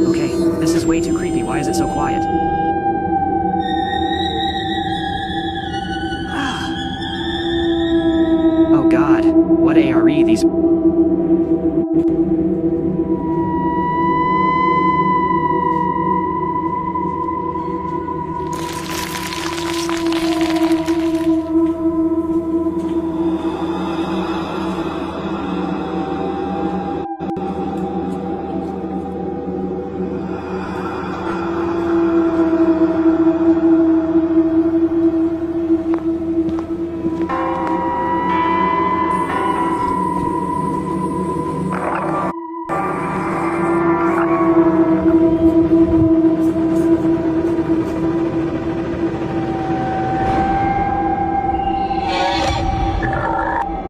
Okay, this is way too creepy. Why is it so quiet? Oh god, what ARE these...